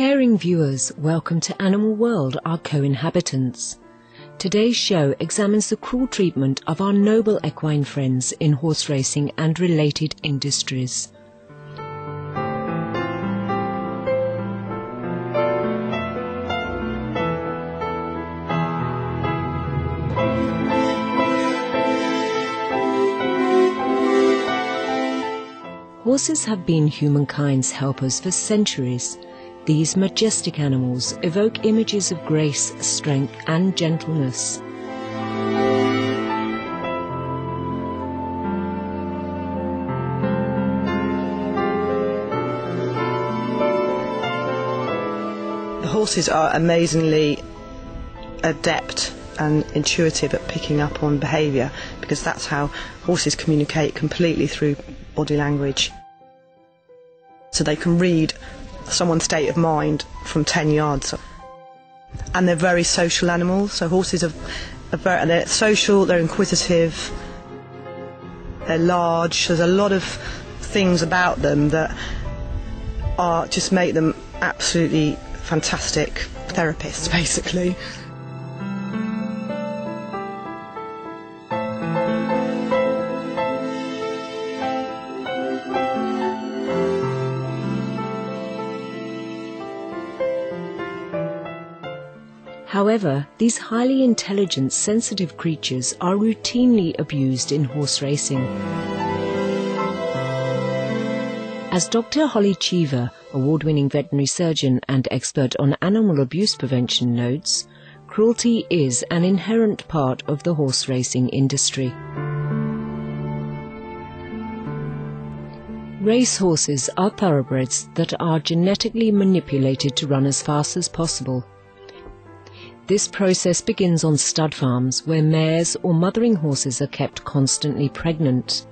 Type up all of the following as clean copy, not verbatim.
Caring viewers, welcome to Animal World, our co-inhabitants. Today's show examines the cruel treatment of our noble equine friends in horse racing and related industries. Horses have been humankind's helpers for centuries. These majestic animals evoke images of grace, strength, and gentleness. The horses are amazingly adept and intuitive at picking up on behaviour, because that's how horses communicate completely through body language. So they can read someone's state of mind from 10 yards. And they're very social animals, so horses are they're social, they're inquisitive, they're large. There's a lot of things about them that just make them absolutely fantastic therapists, basically. However, these highly intelligent, sensitive creatures are routinely abused in horse racing. As Dr. Holly Cheever, award-winning veterinary surgeon and expert on animal abuse prevention, notes, cruelty is an inherent part of the horse racing industry. Race horses are thoroughbreds that are genetically manipulated to run as fast as possible. This process begins on stud farms where mares or mothering horses are kept constantly pregnant.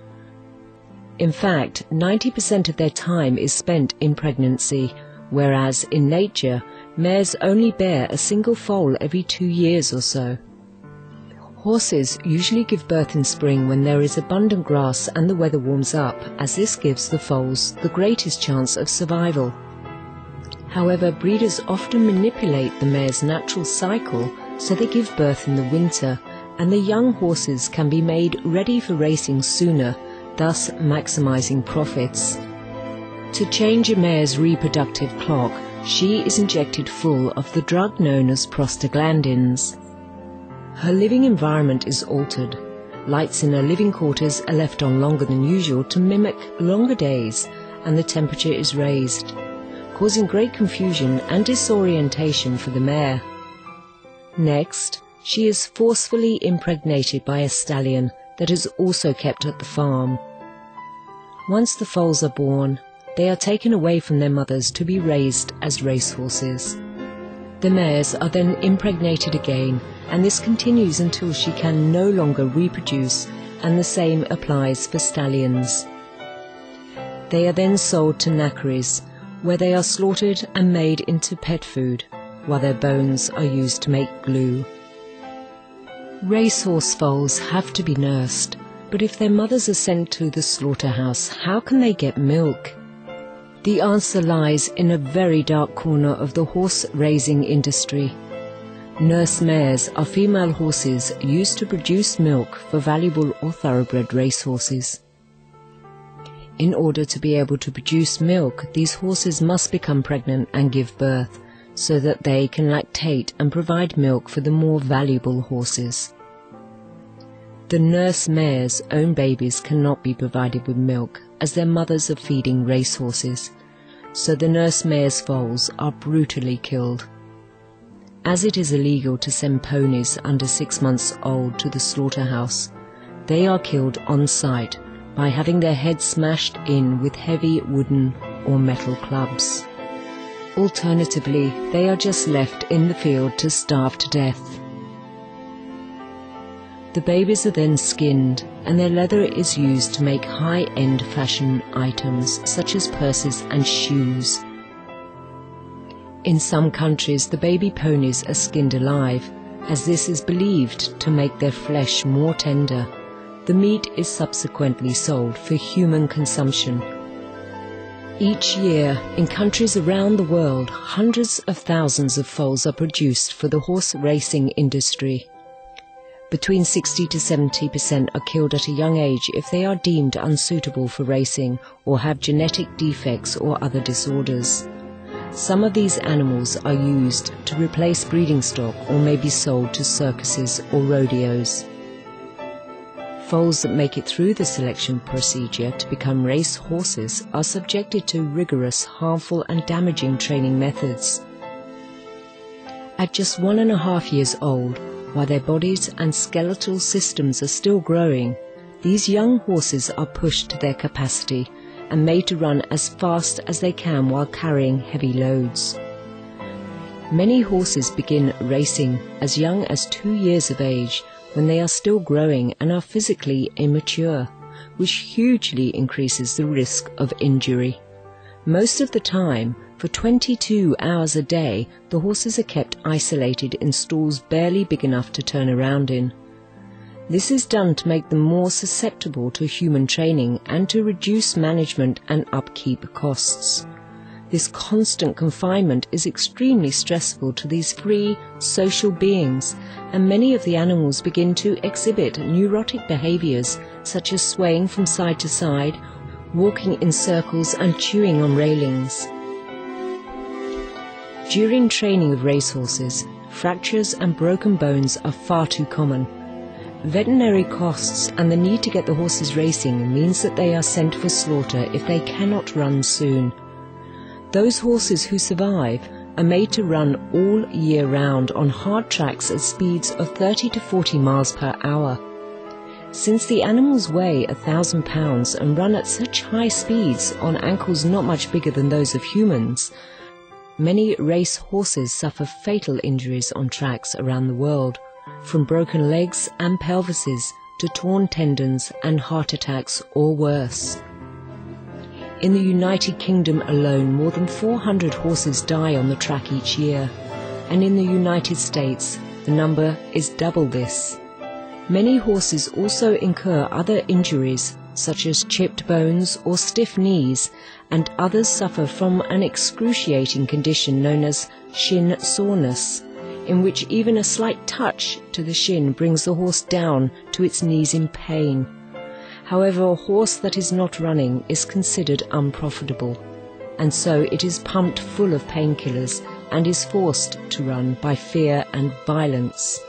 In fact, 90% of their time is spent in pregnancy, whereas in nature, mares only bear a single foal every 2 years or so. Horses usually give birth in spring when there is abundant grass and the weather warms up, as this gives the foals the greatest chance of survival. However, breeders often manipulate the mare's natural cycle so they give birth in the winter, and the young horses can be made ready for racing sooner, thus maximizing profits. To change a mare's reproductive clock, she is injected full of the drug known as prostaglandins. Her living environment is altered. Lights in her living quarters are left on longer than usual to mimic longer days, and the temperature is raised, causing great confusion and disorientation for the mare. Next, she is forcefully impregnated by a stallion that is also kept at the farm. Once the foals are born, they are taken away from their mothers to be raised as racehorses. The mares are then impregnated again, and this continues until she can no longer reproduce, and the same applies for stallions. They are then sold to knackeries, where they are slaughtered and made into pet food, while their bones are used to make glue. Racehorse foals have to be nursed, but if their mothers are sent to the slaughterhouse, how can they get milk? The answer lies in a very dark corner of the horse raising industry. Nurse mares are female horses used to produce milk for valuable or thoroughbred racehorses. In order to be able to produce milk, these horses must become pregnant and give birth, so that they can lactate and provide milk for the more valuable horses. The nurse mare's own babies cannot be provided with milk, as their mothers are feeding racehorses, so the nurse mare's foals are brutally killed. As it is illegal to send ponies under 6 months old to the slaughterhouse, they are killed on site by having their heads smashed in with heavy wooden or metal clubs. Alternatively, they are just left in the field to starve to death. The babies are then skinned, and their leather is used to make high-end fashion items such as purses and shoes. In some countries, the baby ponies are skinned alive, as this is believed to make their flesh more tender. The meat is subsequently sold for human consumption. Each year, in countries around the world, hundreds of thousands of foals are produced for the horse racing industry. Between 60 to 70% are killed at a young age if they are deemed unsuitable for racing or have genetic defects or other disorders. Some of these animals are used to replace breeding stock or may be sold to circuses or rodeos. Foals that make it through the selection procedure to become race horses are subjected to rigorous, harmful and damaging training methods. At just 1.5 years old, while their bodies and skeletal systems are still growing, these young horses are pushed to their capacity and made to run as fast as they can while carrying heavy loads. Many horses begin racing as young as 2 years of age, when they are still growing and are physically immature, which hugely increases the risk of injury. Most of the time, for 22 hours a day, the horses are kept isolated in stalls barely big enough to turn around in. This is done to make them more susceptible to human training and to reduce management and upkeep costs. This constant confinement is extremely stressful to these free, social beings, and many of the animals begin to exhibit neurotic behaviors such as swaying from side to side, walking in circles and chewing on railings. During training of racehorses, fractures and broken bones are far too common. Veterinary costs and the need to get the horses racing means that they are sent for slaughter if they cannot run soon. Those horses who survive are made to run all year round on hard tracks at speeds of 30 to 40 miles per hour. Since the animals weigh 1,000 pounds and run at such high speeds on ankles not much bigger than those of humans, many race horses suffer fatal injuries on tracks around the world, from broken legs and pelvises to torn tendons and heart attacks or worse. In the United Kingdom alone, more than 400 horses die on the track each year, and in the United States, the number is double this. Many horses also incur other injuries, such as chipped bones or stiff knees, and others suffer from an excruciating condition known as shin soreness, in which even a slight touch to the shin brings the horse down to its knees in pain. However, a horse that is not running is considered unprofitable, and so it is pumped full of painkillers and is forced to run by fear and violence.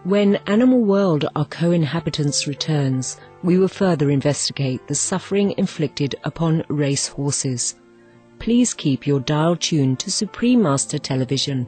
When Animal World, our co-inhabitants, returns, we will further investigate the suffering inflicted upon race horses. Please keep your dial tuned to Supreme Master Television.